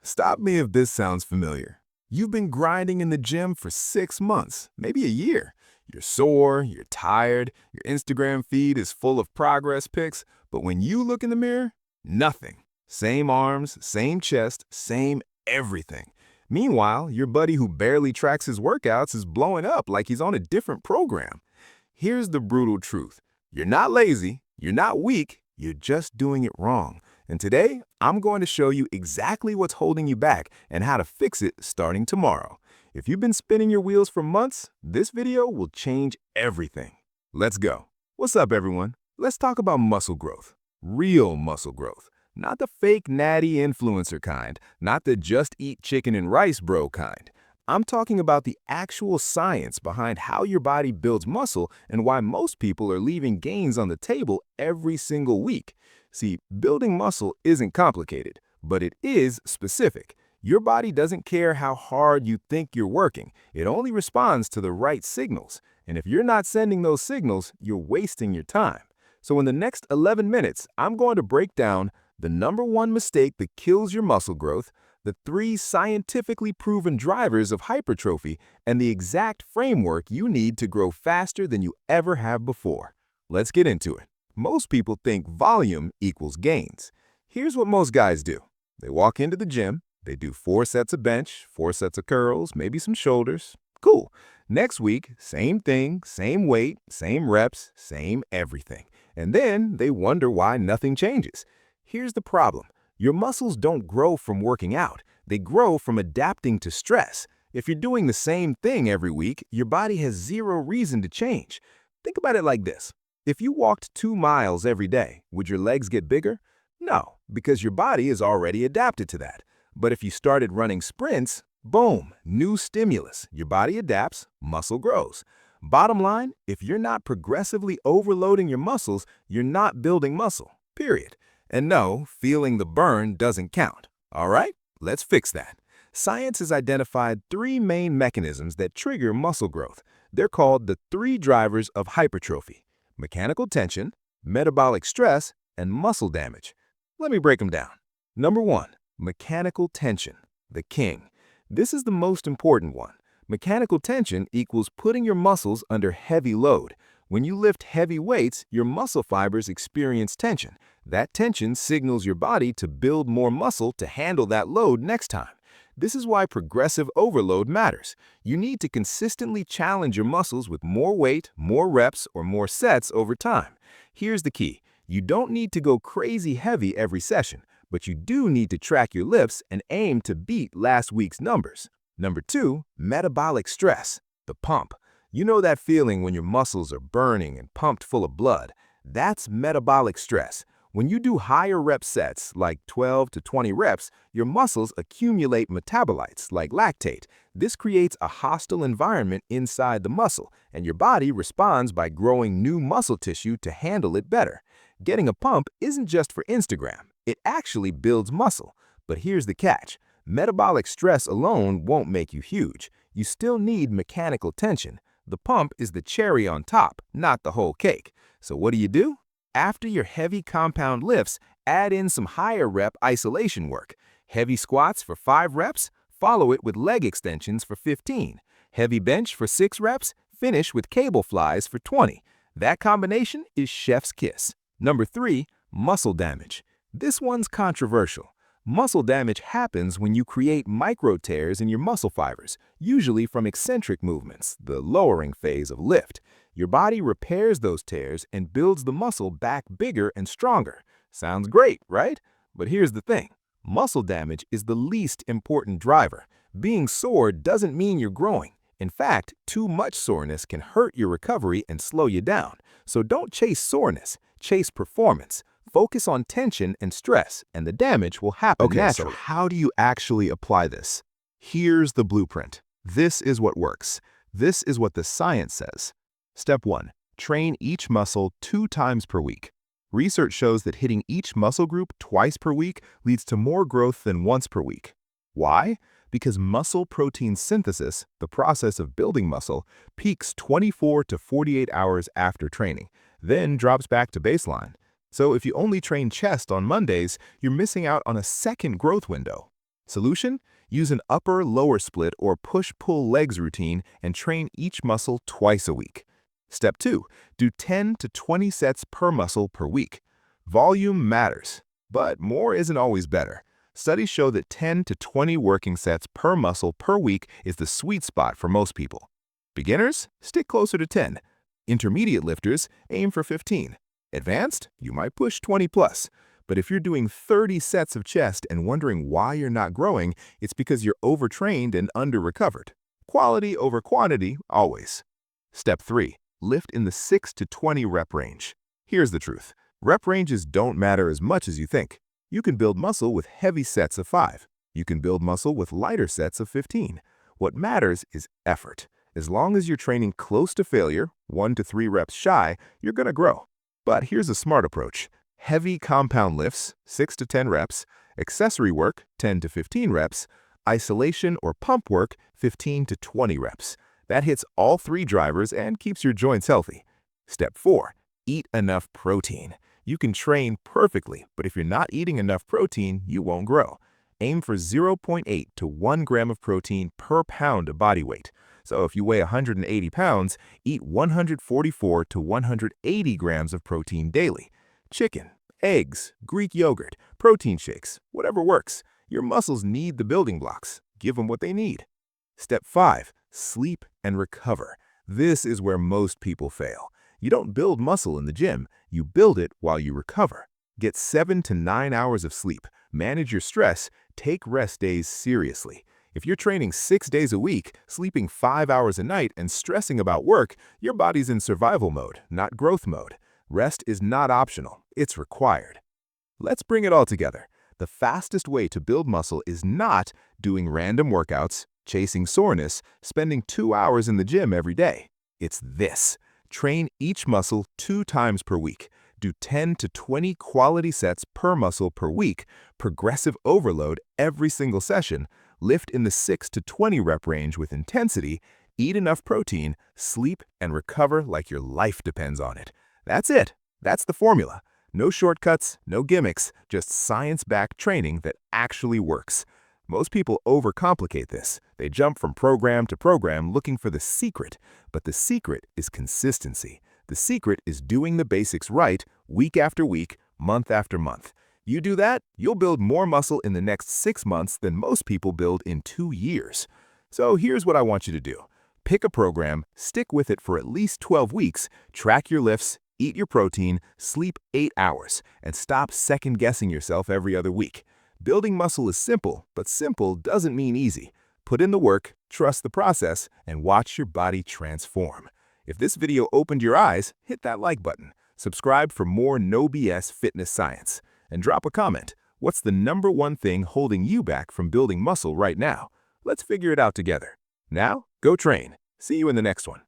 Stop me if this sounds familiar. You've been grinding in the gym for 6 months, maybe a year. You're sore, you're tired, your Instagram feed is full of progress pics, but when you look in the mirror, nothing. Same arms, same chest, same everything. Meanwhile, your buddy who barely tracks his workouts is blowing up like he's on a different program. Here's the brutal truth. You're not lazy, you're not weak, you're just doing it wrong. And today, I'm going to show you exactly what's holding you back and how to fix it starting tomorrow. If you've been spinning your wheels for months, this video will change everything. Let's go. What's up, everyone? Let's talk about muscle growth. Real muscle growth. Not the fake natty influencer kind, not the just eat chicken and rice bro kind. I'm talking about the actual science behind how your body builds muscle and why most people are leaving gains on the table every single week. See, building muscle isn't complicated, but it is specific. Your body doesn't care how hard you think you're working. It only responds to the right signals. And if you're not sending those signals, you're wasting your time. So in the next 11 minutes, I'm going to break down the #1 mistake that kills your muscle growth, the 3 scientifically proven drivers of hypertrophy, and the exact framework you need to grow faster than you ever have before. Let's get into it. Most people think volume equals gains. Here's what most guys do. They walk into the gym, they do 4 sets of bench, 4 sets of curls, maybe some shoulders. Cool. Next week, same thing, same weight, same reps, same everything. And then they wonder why nothing changes. Here's the problem. Your muscles don't grow from working out. They grow from adapting to stress. If you're doing the same thing every week, your body has zero reason to change. Think about it like this. If you walked 2 miles every day, would your legs get bigger? No, because your body is already adapted to that. But if you started running sprints, boom, new stimulus. Your body adapts, muscle grows. Bottom line, if you're not progressively overloading your muscles, you're not building muscle, period. And no, feeling the burn doesn't count. All right, let's fix that. Science has identified 3 main mechanisms that trigger muscle growth. They're called the 3 drivers of hypertrophy: mechanical tension, metabolic stress, and muscle damage. Let me break them down. #1, mechanical tension, the king. This is the most important one. Mechanical tension equals putting your muscles under heavy load. When you lift heavy weights, your muscle fibers experience tension. That tension signals your body to build more muscle to handle that load next time. This is why progressive overload matters. You need to consistently challenge your muscles with more weight, more reps, or more sets over time. Here's the key. You don't need to go crazy heavy every session, but you do need to track your lifts and aim to beat last week's numbers. #2, metabolic stress, the pump. You know that feeling when your muscles are burning and pumped full of blood? That's metabolic stress. When you do higher rep sets, like 12 to 20 reps, your muscles accumulate metabolites, like lactate. This creates a hostile environment inside the muscle, and your body responds by growing new muscle tissue to handle it better. Getting a pump isn't just for Instagram. It actually builds muscle. But here's the catch. Metabolic stress alone won't make you huge. You still need mechanical tension. The pump is the cherry on top, not the whole cake. So what do? After your heavy compound lifts, add in some higher rep isolation work. Heavy squats for 5 reps, follow it with leg extensions for 15. Heavy bench for 6 reps, finish with cable flies for 20. That combination is chef's kiss. #3, muscle damage. This one's controversial. Muscle damage happens when you create micro tears in your muscle fibers, usually from eccentric movements, the lowering phase of lift. Your body repairs those tears and builds the muscle back bigger and stronger. Sounds great, right? But here's the thing. Muscle damage is the least important driver. Being sore doesn't mean you're growing. In fact, too much soreness can hurt your recovery and slow you down. So don't chase soreness, chase performance. Focus on tension and stress, and the damage will happen naturally. So how do you actually apply this? Here's the blueprint. This is what works. This is what the science says. Step 1. Train each muscle 2 times per week. Research shows that hitting each muscle group twice per week leads to more growth than once per week. Why? Because muscle protein synthesis, the process of building muscle, peaks 24 to 48 hours after training, then drops back to baseline. So if you only train chest on Mondays, you're missing out on a second growth window. Solution? Use an upper-lower split or push-pull legs routine and train each muscle twice a week. Step 2. Do 10 to 20 sets per muscle per week. Volume matters, but more isn't always better. Studies show that 10 to 20 working sets per muscle per week is the sweet spot for most people. Beginners? Stick closer to 10. Intermediate lifters? Aim for 15. Advanced? You might push 20 plus. But if you're doing 30 sets of chest and wondering why you're not growing, it's because you're overtrained and under-recovered. Quality over quantity, always. Step 3. Lift in the 6 to 20 rep range. Here's the truth. Rep ranges don't matter as much as you think. You can build muscle with heavy sets of 5. You can build muscle with lighter sets of 15. What matters is effort. As long as you're training close to failure, 1 to 3 reps shy, you're going to grow. But here's a smart approach. Heavy compound lifts, 6 to 10 reps, accessory work, 10 to 15 reps, isolation or pump work, 15 to 20 reps. That hits all 3 drivers and keeps your joints healthy. Step 4. Eat enough protein. You can train perfectly, but if you're not eating enough protein, you won't grow. Aim for 0.8 to 1 gram of protein per pound of body weight. So if you weigh 180 pounds, eat 144 to 180 grams of protein daily. Chicken, eggs, Greek yogurt, protein shakes, whatever works. Your muscles need the building blocks. Give them what they need. Step 5. Sleep and recover. This is where most people fail. You don't build muscle in the gym, you build it while you recover. Get 7 to 9 hours of sleep, manage your stress, take rest days seriously. If you're training 6 days a week, sleeping 5 hours a night, and stressing about work, your body's in survival mode, not growth mode. Rest is not optional, it's required. Let's bring it all together. The fastest way to build muscle is not doing random workouts, chasing soreness, spending 2 hours in the gym every day. It's this. Train each muscle 2 times per week. Do 10 to 20 quality sets per muscle per week, progressive overload every single session, lift in the 6 to 20 rep range with intensity, eat enough protein, sleep, and recover like your life depends on it. That's it. That's the formula. No shortcuts, no gimmicks, just science-backed training that actually works. Most people overcomplicate this. They jump from program to program looking for the secret. But the secret is consistency. The secret is doing the basics right week after week, month after month. You do that, you'll build more muscle in the next 6 months than most people build in 2 years. So here's what I want you to do. Pick a program, stick with it for at least 12 weeks, track your lifts, eat your protein, sleep 8 hours, and stop second-guessing yourself every other week. Building muscle is simple, but simple doesn't mean easy. Put in the work, trust the process, and watch your body transform. If this video opened your eyes, hit that like button. Subscribe for more no BS fitness science. And drop a comment. What's the #1 thing holding you back from building muscle right now? Let's figure it out together. Now, go train. See you in the next one.